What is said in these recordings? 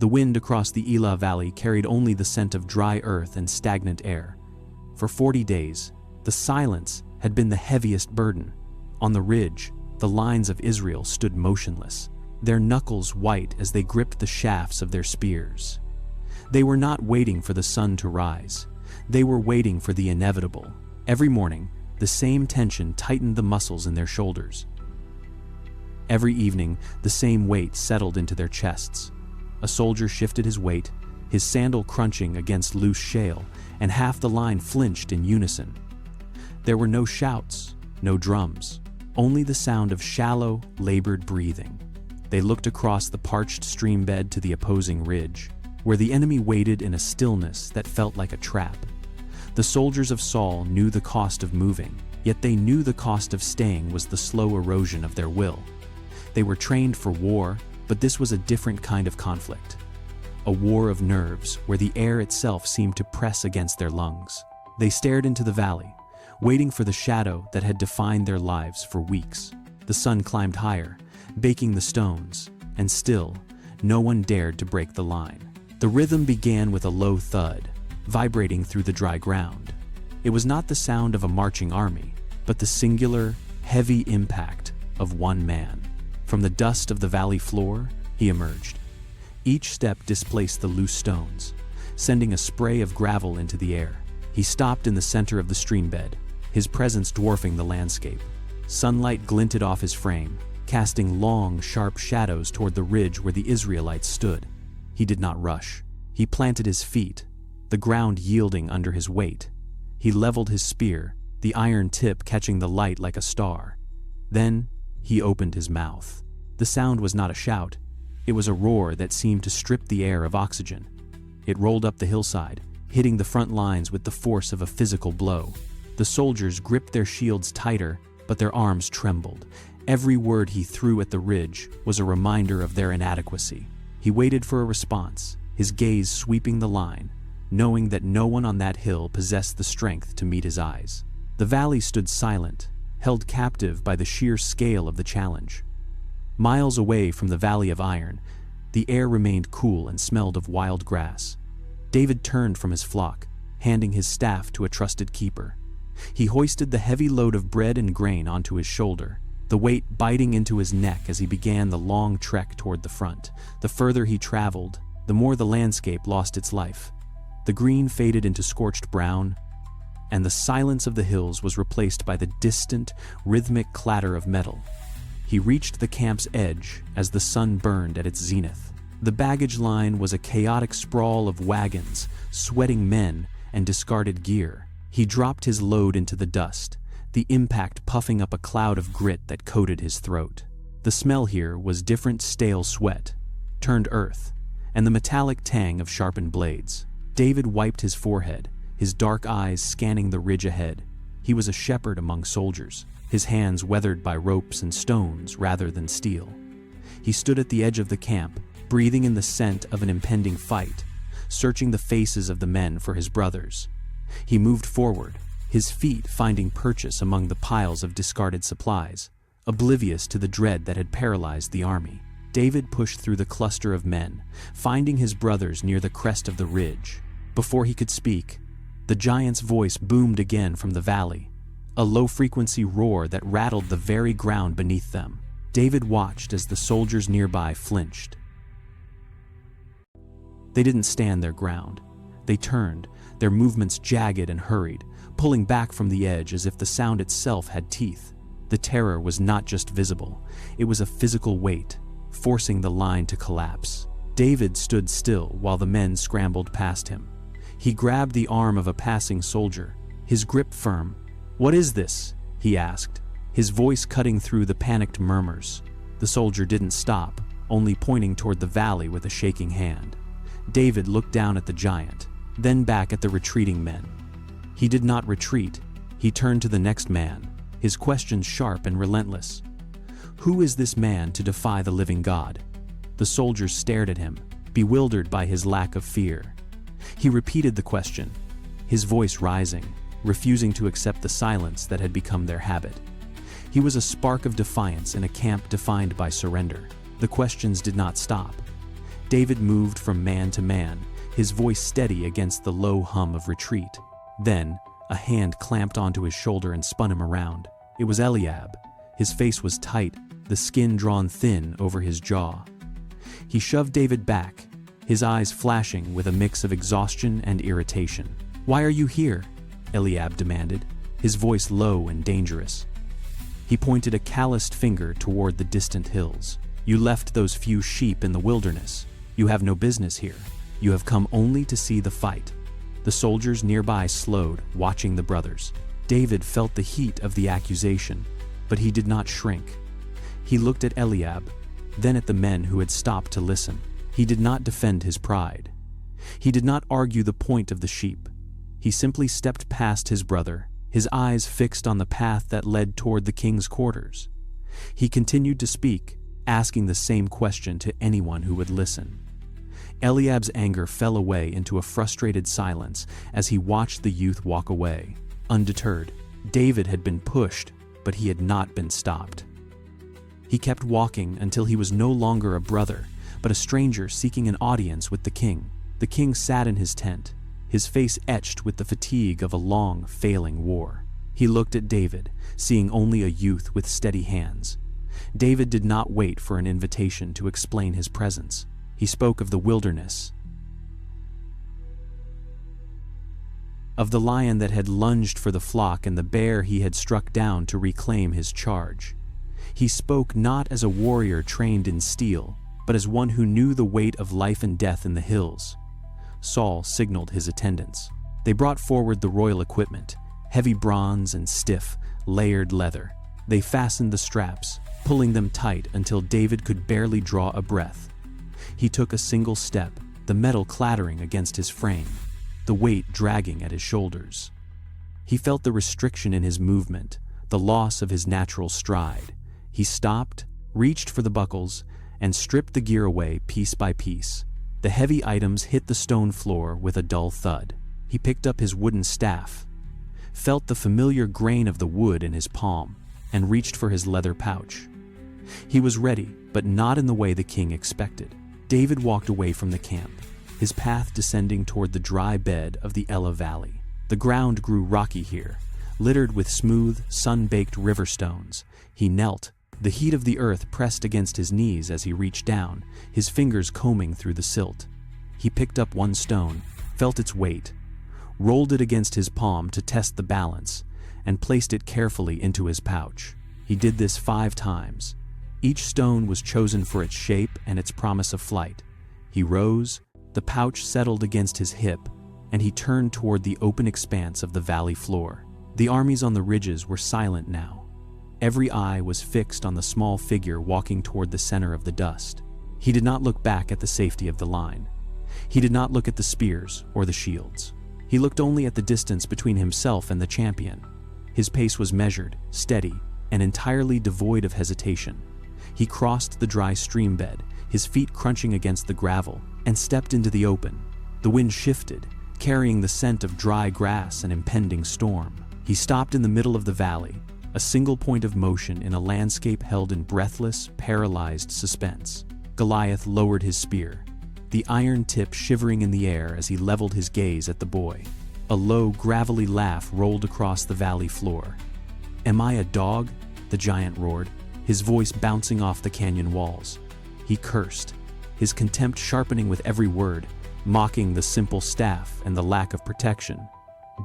The wind across the Elah Valley carried only the scent of dry earth and stagnant air. For 40 days, the silence had been the heaviest burden. On the ridge, the lines of Israel stood motionless, their knuckles white as they gripped the shafts of their spears. They were not waiting for the sun to rise. They were waiting for the inevitable. Every morning, the same tension tightened the muscles in their shoulders. Every evening, the same weight settled into their chests. A soldier shifted his weight, his sandal crunching against loose shale, and half the line flinched in unison. There were no shouts, no drums, only the sound of shallow, labored breathing. They looked across the parched stream bed to the opposing ridge, where the enemy waited in a stillness that felt like a trap. The soldiers of Saul knew the cost of moving, yet they knew the cost of staying was the slow erosion of their will. They were trained for war, but this was a different kind of conflict. A war of nerves, where the air itself seemed to press against their lungs. They stared into the valley, waiting for the shadow that had defined their lives for weeks. The sun climbed higher, baking the stones, and still, no one dared to break the line. The rhythm began with a low thud, vibrating through the dry ground. It was not the sound of a marching army, but the singular, heavy impact of one man. From the dust of the valley floor, he emerged. Each step displaced the loose stones, sending a spray of gravel into the air. He stopped in the center of the stream bed, his presence dwarfing the landscape. Sunlight glinted off his frame, casting long, sharp shadows toward the ridge where the Israelites stood. He did not rush. He planted his feet, the ground yielding under his weight. He leveled his spear, the iron tip catching the light like a star. Then he opened his mouth. The sound was not a shout. It was a roar that seemed to strip the air of oxygen. It rolled up the hillside, hitting the front lines with the force of a physical blow. The soldiers gripped their shields tighter, but their arms trembled. Every word he threw at the ridge was a reminder of their inadequacy. He waited for a response, his gaze sweeping the line, knowing that no one on that hill possessed the strength to meet his eyes. The valley stood silent, held captive by the sheer scale of the challenge. Miles away from the Valley of Iron, the air remained cool and smelled of wild grass. David turned from his flock, handing his staff to a trusted keeper. He hoisted the heavy load of bread and grain onto his shoulder, the weight biting into his neck as he began the long trek toward the front. The further he traveled, the more the landscape lost its life. The green faded into scorched brown, and the silence of the hills was replaced by the distant, rhythmic clatter of metal. He reached the camp's edge as the sun burned at its zenith. The baggage line was a chaotic sprawl of wagons, sweating men, and discarded gear. He dropped his load into the dust, the impact puffing up a cloud of grit that coated his throat. The smell here was different stale sweat, turned earth, and the metallic tang of sharpened blades. David wiped his forehead, his dark eyes scanning the ridge ahead. He was a shepherd among soldiers, his hands weathered by ropes and stones rather than steel. He stood at the edge of the camp, breathing in the scent of an impending fight, searching the faces of the men for his brothers. He moved forward, his feet finding purchase among the piles of discarded supplies, oblivious to the dread that had paralyzed the army. David pushed through the cluster of men, finding his brothers near the crest of the ridge. Before he could speak, the giant's voice boomed again from the valley, a low-frequency roar that rattled the very ground beneath them. David watched as the soldiers nearby flinched. They didn't stand their ground. They turned, their movements jagged and hurried, pulling back from the edge as if the sound itself had teeth. The terror was not just visible, it was a physical weight, forcing the line to collapse. David stood still while the men scrambled past him. He grabbed the arm of a passing soldier, his grip firm. "What is this?" he asked, his voice cutting through the panicked murmurs. The soldier didn't stop, only pointing toward the valley with a shaking hand. David looked down at the giant, then back at the retreating men. He did not retreat. He turned to the next man, his questions sharp and relentless. "Who is this man to defy the living God?" The soldiers stared at him, bewildered by his lack of fear. He repeated the question, his voice rising, refusing to accept the silence that had become their habit. He was a spark of defiance in a camp defined by surrender. The questions did not stop. David moved from man to man, his voice steady against the low hum of retreat. Then, a hand clamped onto his shoulder and spun him around. It was Eliab. His face was tight, the skin drawn thin over his jaw. He shoved David back, his eyes flashing with a mix of exhaustion and irritation. "Why are you here?" Eliab demanded, his voice low and dangerous. He pointed a calloused finger toward the distant hills. "You left those few sheep in the wilderness. You have no business here. You have come only to see the fight." The soldiers nearby slowed, watching the brothers. David felt the heat of the accusation, but he did not shrink. He looked at Eliab, then at the men who had stopped to listen. He did not defend his pride. He did not argue the point of the sheep. He simply stepped past his brother, his eyes fixed on the path that led toward the king's quarters. He continued to speak, asking the same question to anyone who would listen. Eliab's anger fell away into a frustrated silence as he watched the youth walk away. Undeterred, David had been pushed, but he had not been stopped. He kept walking until he was no longer a brother, but a stranger seeking an audience with the king. The king sat in his tent, his face etched with the fatigue of a long, failing war. He looked at David, seeing only a youth with steady hands. David did not wait for an invitation to explain his presence. He spoke of the wilderness, of the lion that had lunged for the flock and the bear he had struck down to reclaim his charge. He spoke not as a warrior trained in steel, but as one who knew the weight of life and death in the hills. Saul signaled his attendants. They brought forward the royal equipment, heavy bronze and stiff, layered leather. They fastened the straps, pulling them tight until David could barely draw a breath. He took a single step, the metal clattering against his frame, the weight dragging at his shoulders. He felt the restriction in his movement, the loss of his natural stride. He stopped, reached for the buckles, and stripped the gear away piece by piece. The heavy items hit the stone floor with a dull thud. He picked up his wooden staff, felt the familiar grain of the wood in his palm, and reached for his leather pouch. He was ready, but not in the way the king expected. David walked away from the camp, his path descending toward the dry bed of the Elah Valley. The ground grew rocky here, littered with smooth, sun-baked river stones. He knelt, the heat of the earth pressed against his knees as he reached down, his fingers combing through the silt. He picked up one stone, felt its weight, rolled it against his palm to test the balance, and placed it carefully into his pouch. He did this 5 times. Each stone was chosen for its shape and its promise of flight. He rose, the pouch settled against his hip, and he turned toward the open expanse of the valley floor. The armies on the ridges were silent now. Every eye was fixed on the small figure walking toward the center of the dust. He did not look back at the safety of the line. He did not look at the spears or the shields. He looked only at the distance between himself and the champion. His pace was measured, steady, and entirely devoid of hesitation. He crossed the dry stream bed, his feet crunching against the gravel, and stepped into the open. The wind shifted, carrying the scent of dry grass and impending storm. He stopped in the middle of the valley, a single point of motion in a landscape held in breathless, paralyzed suspense. Goliath lowered his spear, the iron tip shivering in the air as he leveled his gaze at the boy. A low, gravelly laugh rolled across the valley floor. "Am I a dog?" the giant roared, his voice bouncing off the canyon walls. He cursed, his contempt sharpening with every word, mocking the simple staff and the lack of protection.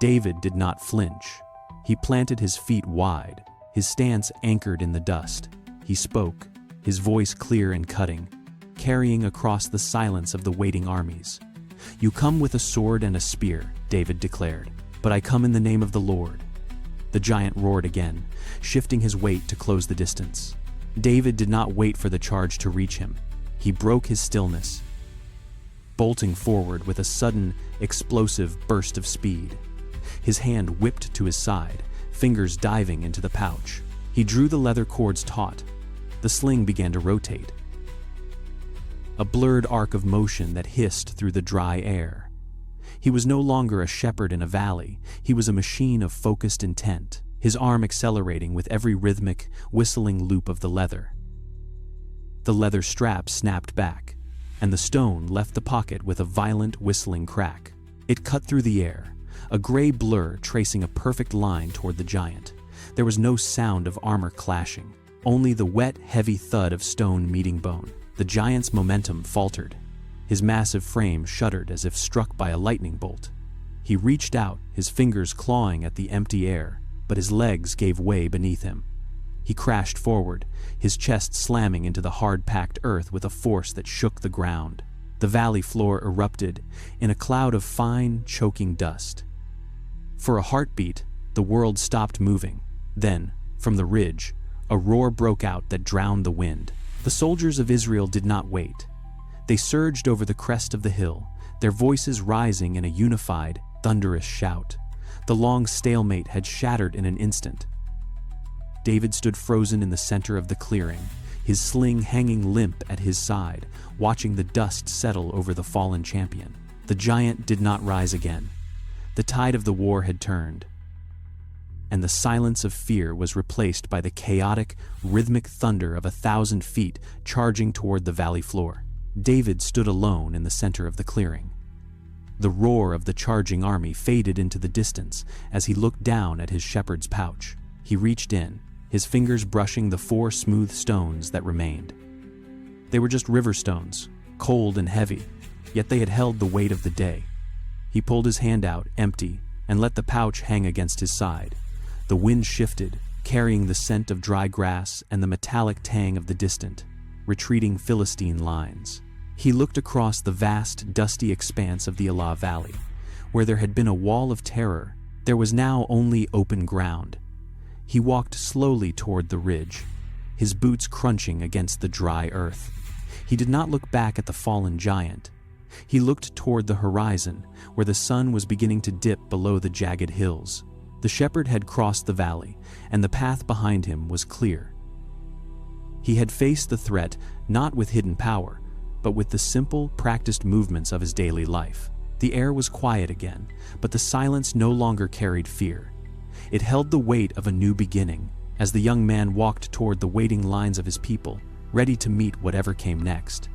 David did not flinch. He planted his feet wide, his stance anchored in the dust. He spoke, his voice clear and cutting, carrying across the silence of the waiting armies. "You come with a sword and a spear," David declared, "but I come in the name of the Lord." The giant roared again, shifting his weight to close the distance. David did not wait for the charge to reach him. He broke his stillness, bolting forward with a sudden, explosive burst of speed. His hand whipped to his side, fingers diving into the pouch. He drew the leather cords taut. The sling began to rotate, a blurred arc of motion that hissed through the dry air. He was no longer a shepherd in a valley. He was a machine of focused intent, his arm accelerating with every rhythmic, whistling loop of the leather. The leather strap snapped back, and the stone left the pocket with a violent whistling crack. It cut through the air, a gray blur tracing a perfect line toward the giant. There was no sound of armor clashing, only the wet, heavy thud of stone meeting bone. The giant's momentum faltered. His massive frame shuddered as if struck by a lightning bolt. He reached out, his fingers clawing at the empty air, but his legs gave way beneath him. He crashed forward, his chest slamming into the hard-packed earth with a force that shook the ground. The valley floor erupted in a cloud of fine, choking dust. For a heartbeat, the world stopped moving. Then, from the ridge, a roar broke out that drowned the wind. The soldiers of Israel did not wait. They surged over the crest of the hill, their voices rising in a unified, thunderous shout. The long stalemate had shattered in an instant. David stood frozen in the center of the clearing, his sling hanging limp at his side, watching the dust settle over the fallen champion. The giant did not rise again. The tide of the war had turned, and the silence of fear was replaced by the chaotic, rhythmic thunder of 1,000 feet charging toward the valley floor. David stood alone in the center of the clearing. The roar of the charging army faded into the distance as he looked down at his shepherd's pouch. He reached in, his fingers brushing the 4 smooth stones that remained. They were just river stones, cold and heavy, yet they had held the weight of the day. He pulled his hand out, empty, and let the pouch hang against his side. The wind shifted, carrying the scent of dry grass and the metallic tang of the distant, retreating Philistine lines. He looked across the vast, dusty expanse of the Elah Valley. Where there had been a wall of terror, there was now only open ground. He walked slowly toward the ridge, his boots crunching against the dry earth. He did not look back at the fallen giant. He looked toward the horizon, where the sun was beginning to dip below the jagged hills. The shepherd had crossed the valley, and the path behind him was clear. He had faced the threat not with hidden power, but with the simple, practiced movements of his daily life. The air was quiet again, but the silence no longer carried fear. It held the weight of a new beginning, as the young man walked toward the waiting lines of his people, ready to meet whatever came next.